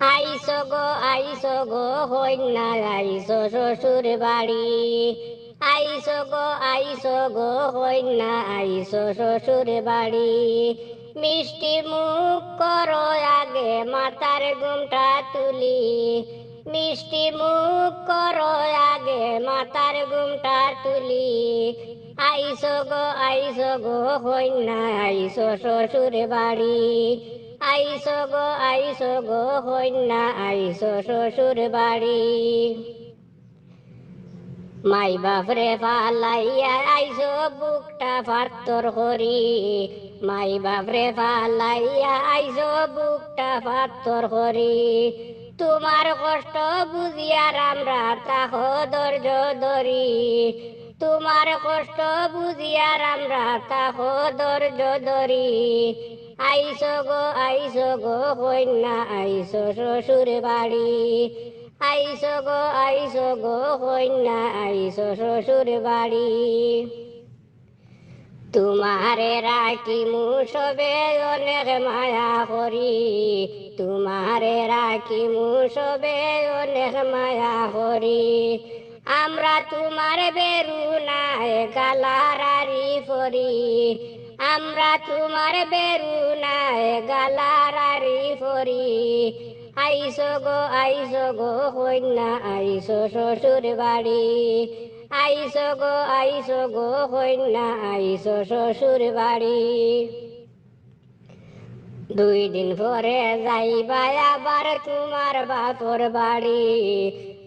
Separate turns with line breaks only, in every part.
আইসো গো হইনা আইসো শ্বশুর বাড়ি। আইসো গো হইনা আইসো শ্বশুর বাড়ি। মিষ্টি মুখ করো আগে মাথার ঘুমটা তুলি। মিষ্টি মুখ করো আগে মাথার ঘুমটা তুলি। আইসো গো হইনা আইসো শ্বশুর বাড়ি। আইসো গো হইনা আইসো শ্বশুর বাড়ি। মাই বাপরে ফালাইয়া আইসো বুকটা ফাত্তর করি। মাই বাপরে ফালাইয়া আইসো বুকটা ফাত্তর করি। তোমার কষ্ট বুঝিয়ার আমরা তাহো ধৈর্য ধরি। তোমার কষ্ট বুঝিয়ার আমরা তাহো ধৈর্য ধরি। আইসো গো কন্যা আইসো শ্বশুর বাড়ি। আইসো গো কন্যা আইসো শ্বশুর বাড়ি। তোমারে রাখি মুসবে অনেক মায়া করি। তোমারে রাখি মুসবে অনেক মায়া করি। আমরা তোমার বেরু নাই গালারারি ফরি। আমরা তোমার বেরু নাই গালারারি ফরি। আইসো গো কন্যা আইসো শ্বশুর বাড়ি। আইসো গো কন্যা আইসো শ্বশুর বাড়ি। 2 দিন পরে যাইবা আবার তোমার বাপর বাড়ি।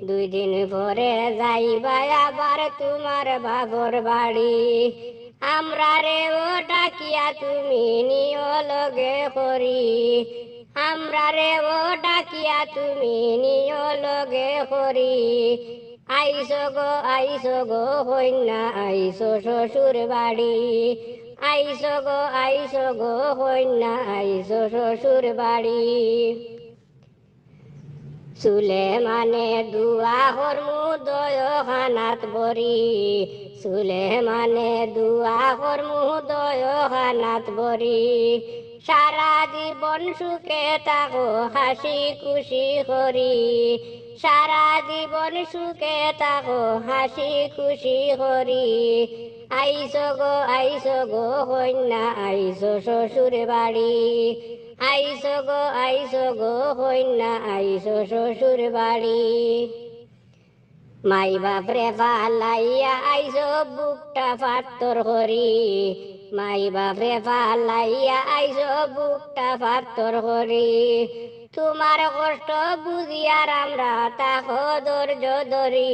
2 দিন পরে যাইবা আবার তোমার বাপর বাড়ি। আমরা রে ও ডাকিয়া তুমি নিও লগে করি। আমরা রে ও ডাকিয়া তুমি নিও লগে করি। আইসো গো কন্যা আইসো শ্বশুর বাড়ি। আইসো গো কন্যা আইসো শ্বশুর বাড়ি। চুলে মানে দুয়া হরমু দয় খানাত বরি। চুলে মানে দুয়া হরমু দয় খানাত বরি। সারা জীবন সুখে থাকো হাসি খুশি করি। সারা জীবন সুখে থাকো হাসি খুশি করি। আইসো গো কন্যা আইসো শ্বশুর বাড়ি। আইসো গো কন্যা আইসো শ্বশুর বাড়ি। মাই বাপরে ফালাইয়া আইসো বুকটা ফাত্তর করি। মাই বাপরে ফালাইয়া আইসো বুকটা ফাত্তর করি। তোমার কষ্ট বুঝিয়ার আমরা তাহো ধৈর্য ধরি।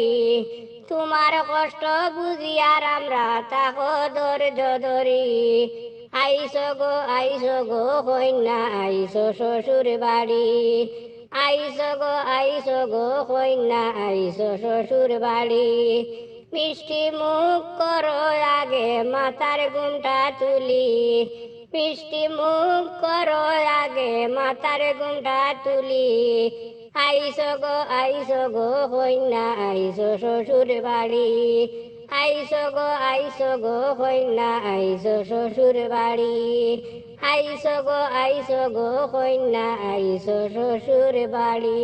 তোমার কষ্ট বুঝিয়ার আমরা তাহো ধৈর্য ধরি। আইসো গো কন্যা আইসো শ্বশুর বাড়ি। আইসো গো কন্যা আইসো শ্বশুর বাড়ি। মিষ্টি মুখ করো আগে মাথার ঘুমটা তুলি। মিষ্টি মুখ করো আগে মাথার ঘুমটা তুলি। আইসো গো কন্যা আইসো শ্বশুর বাড়ি। আইসো গো কন্যা আইসো শ্বশুর বাড়ি। আইসো গো কন্যা আইসো শ্বশুর বাড়ি।